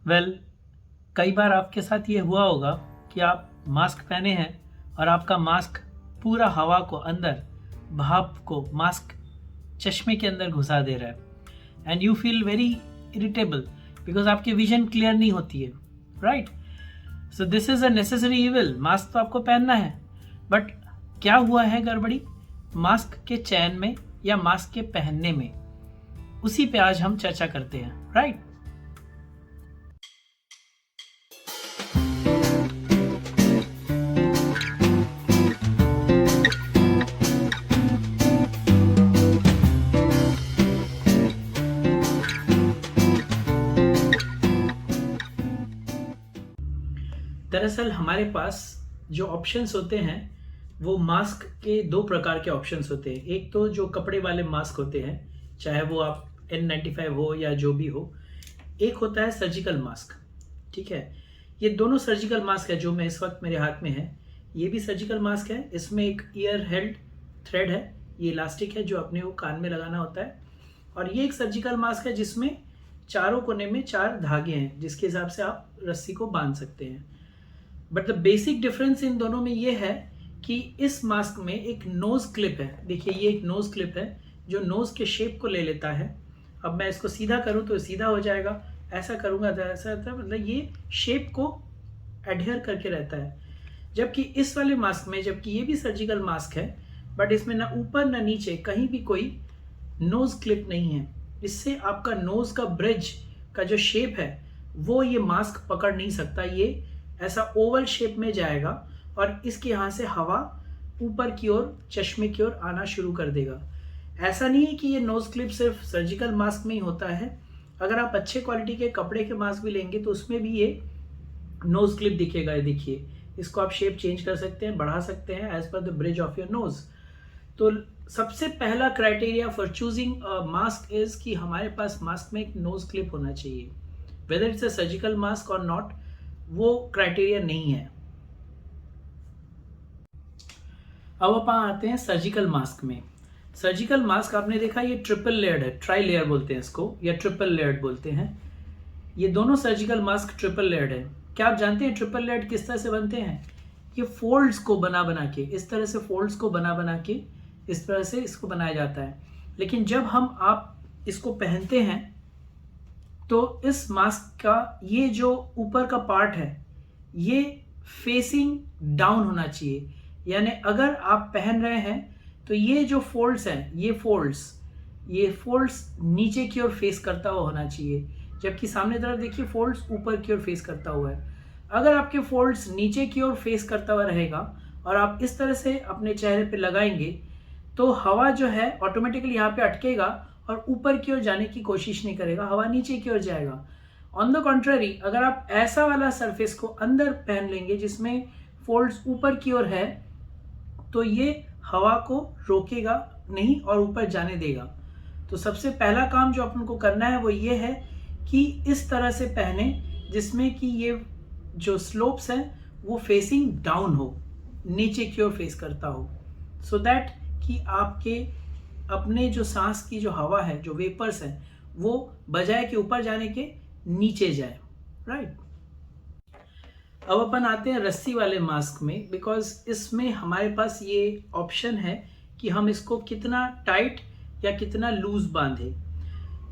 Well कई बार आपके साथ ये हुआ होगा कि आप मास्क पहने हैं और आपका मास्क पूरा हवा को अंदर, भाप को मास्क चश्मे के अंदर घुसा दे रहा है and you feel very irritable because आपकी विजन क्लियर नहीं होती है, right? So this is a necessary evil. Mask तो आपको पहनना है, बट क्या हुआ है गड़बड़ी मास्क के चयन में या मास्क के पहनने में, उसी पे आज हम चर्चा करते हैं, राइट? दरअसल हमारे पास जो ऑप्शंस होते हैं वो मास्क के दो प्रकार के ऑप्शंस होते हैं। एक तो जो कपड़े वाले मास्क होते हैं, चाहे वो आप N95 हो या जो भी हो। एक होता है सर्जिकल मास्क, ठीक है? ये दोनों सर्जिकल मास्क है जो मैं इस वक्त मेरे हाथ में है। ये भी सर्जिकल मास्क है, इसमें एक ईयर हेल्ड थ्रेड है, ये इलास्टिक है जो अपने को कान में लगाना होता है। और ये एक सर्जिकल मास्क है जिसमें चारों कोने में 4 धागे हैं जिसके हिसाब से आप रस्सी को बांध सकते हैं। But the basic difference in दोनों में ये है कि इस मास्क में एक नोज क्लिप है। देखिए ये एक नोज क्लिप है जो नोज के शेप को ले लेता है। अब मैं इसको सीधा करूं तो सीधा हो जाएगा, ऐसा करूंगा तो ऐसा रहता है, मतलब ये शेप को एडहेयर करके रहता है। जबकि इस वाले मास्क में, जबकि ये भी सर्जिकल मास्क है, बट इसमें ना ऊपर ना नीचे कहीं भी कोई नोज क्लिप नहीं है। इससे आपका नोज का ब्रिज का जो शेप है वो ये मास्क पकड़ नहीं सकता। ये ऐसा ओवल शेप में जाएगा और इसके यहाँ से हवा ऊपर की ओर चश्मे की ओर आना शुरू कर देगा। ऐसा नहीं है कि ये नोज क्लिप सिर्फ सर्जिकल मास्क में ही होता है। अगर आप अच्छे क्वालिटी के कपड़े के मास्क भी लेंगे तो उसमें भी ये नोज क्लिप दिखेगा। ये देखिए, इसको आप शेप चेंज कर सकते हैं, बढ़ा सकते हैं एज पर the bridge of your nose. तो सबसे पहला criteria for choosing mask is कि हमारे पास मास्क में एक नोज क्लिप होना चाहिए। Whether it's a surgical mask और नॉट, वो क्राइटेरिया नहीं है। अब अपन आते हैं सर्जिकल मास्क में। सर्जिकल मास्क आपने देखा ये ट्रिपल लेयर्ड है, ट्राई लेयर बोलते हैं इसको या ट्रिपल लेयर्ड बोलते हैं। ये दोनों सर्जिकल मास्क ट्रिपल लेयर्ड है। क्या आप जानते हैं ट्रिपल लेयर्ड किस तरह से बनते हैं? ये फोल्ड्स को बना बना के, इस तरह से फोल्ड्स को बना बना के इस तरह से इसको बनाया जाता है। लेकिन जब आप इसको पहनते हैं तो इस मास्क का ये जो ऊपर का पार्ट है ये फेसिंग डाउन होना चाहिए। यानी अगर आप पहन रहे हैं तो ये जो फोल्ड्स हैं, ये फोल्ड्स नीचे की ओर फेस करता हुआ होना चाहिए, जबकि सामने तरफ देखिए फोल्ड्स ऊपर की ओर फेस करता हुआ है। अगर आपके फोल्ड्स नीचे की ओर फेस करता हुआ रहेगा और आप इस तरह से अपने चेहरे पे लगाएंगे तो हवा जो है ऑटोमेटिकली यहाँ पे अटकेगा और ऊपर की ओर जाने की कोशिश नहीं करेगा, हवा नीचे की ओर जाएगा। ऑन द कॉन्ट्ररी, अगर आप ऐसा वाला सरफेस को अंदर पहन लेंगे जिसमें फोल्ड्स ऊपर की ओर है तो ये हवा को रोकेगा नहीं और ऊपर जाने देगा। तो सबसे पहला काम जो अपन को करना है वो ये है कि इस तरह से पहने जिसमें कि ये जो स्लोप्स हैं वो फेसिंग डाउन हो, नीचे की ओर फेस करता हो, सो दैट कि आपके अपने जो सांस की जो हवा है, जो वेपर्स हैं, वो बजाय के ऊपर जाने के नीचे जाए, राइट? अब अपन आते हैं रस्सी वाले मास्क में, बिकॉज इसमें हमारे पास ये ऑप्शन है कि हम इसको कितना टाइट या कितना लूज बांधे।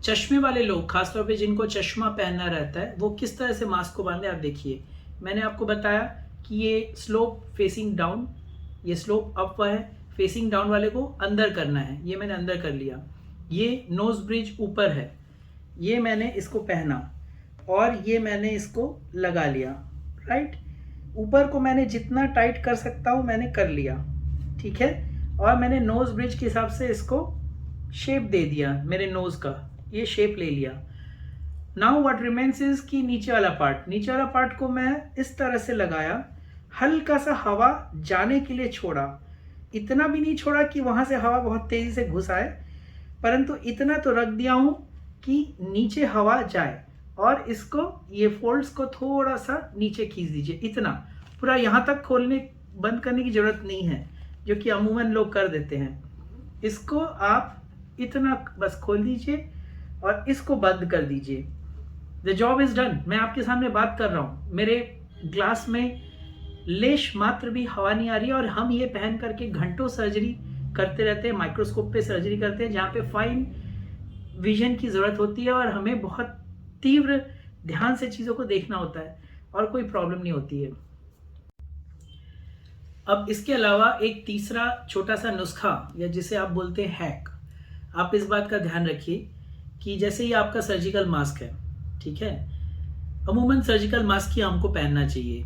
चश्मे वाले लोग, खासतौर पे जिनको चश्मा पहनना रहता है, वो किस तरह से मास्क को बांधे आप देखिए। मैंने आपको बताया कि ये स्लोप फेसिंग डाउन, ये स्लोप अप है, फेसिंग डाउन वाले को अंदर करना है। ये मैंने अंदर कर लिया। ये नोज ब्रिज ऊपर है, ये मैंने इसको पहना और ये मैंने इसको लगा लिया, राइट? ऊपर को मैंने जितना टाइट कर सकता हूँ मैंने कर लिया, ठीक है? और मैंने नोज ब्रिज के हिसाब से इसको शेप दे दिया, मेरे नोज का ये शेप ले लिया। नाउ व्हाट रिमेन्स इज कि नीचे वाला पार्ट को मैं इस तरह से लगाया, हल्का सा हवा जाने के लिए छोड़ा, इतना भी नहीं छोड़ा कि वहां से हवा बहुत तेजी से घुस आए, परंतु इतना तो रख दिया हूं कि नीचे हवा जाए। और इसको, ये फोल्ड्स को थोड़ा सा नीचे खींच दीजिए, इतना, पूरा यहाँ तक खोलने बंद करने की जरूरत नहीं है जो कि अमूमन लोग कर देते हैं। इसको आप इतना बस खोल दीजिए और इसको बंद कर दीजिए। The job is done. मैं आपके सामने बात कर रहा हूँ, मेरे ग्लास में लेश मात्र भी हवा नहीं आ रही है, और हम ये पहन करके घंटों सर्जरी करते रहते हैं, माइक्रोस्कोप पे सर्जरी करते हैं जहाँ पे फाइन विजन की ज़रूरत होती है और हमें बहुत तीव्र ध्यान से चीज़ों को देखना होता है, और कोई प्रॉब्लम नहीं होती है। अब इसके अलावा एक तीसरा छोटा सा नुस्खा, या जिसे आप बोलते हैं हैक, आप इस बात का ध्यान रखिए कि जैसे ये आपका सर्जिकल मास्क है, ठीक है, अमूमन सर्जिकल मास्क ही हमको पहनना चाहिए।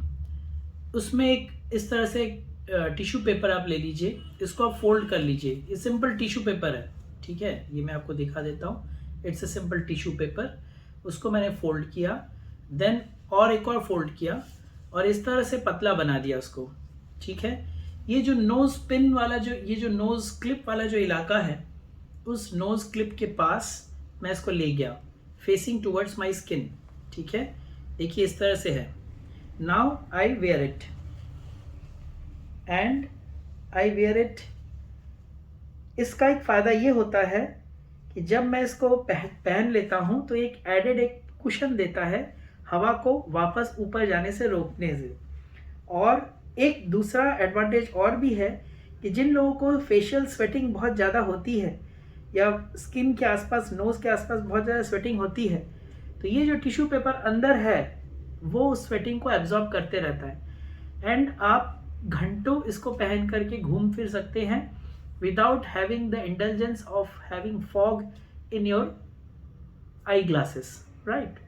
उसमें एक इस तरह से टिश्यू पेपर आप ले लीजिए, इसको आप फोल्ड कर लीजिए। ये सिंपल टिश्यू पेपर है, ठीक है, ये मैं आपको दिखा देता हूँ। It's a simple tissue paper. उसको मैंने फोल्ड किया, देन और एक और फोल्ड किया, और इस तरह से पतला बना दिया उसको, ठीक है। ये जो नोज पिन वाला, जो ये जो नोज क्लिप वाला जो इलाका है, उस नोज क्लिप के पास मैं इसको ले गया, फेसिंग टूवर्ड्स माई स्किन, ठीक है। देखिए इस तरह से है। Now I wear it and I wear it. इसका एक फ़ायदा ये होता है कि जब मैं इसको पहन लेता हूँ तो एक एडेड एक कुशन देता है हवा को वापस ऊपर जाने से रोकने से। और एक दूसरा एडवांटेज और भी है कि जिन लोगों को फेशियल स्वेटिंग बहुत ज़्यादा होती है, या स्किन के आसपास, नोज़ के आसपास बहुत ज़्यादा स्वेटिंग होती है, तो ये जो टिश्यू पेपर अंदर है वो उस स्वेटिंग को एब्जॉर्ब करते रहता है, एंड आप घंटों इसको पहन करके घूम फिर सकते हैं without having the indulgence of having fog in your eye glasses, right.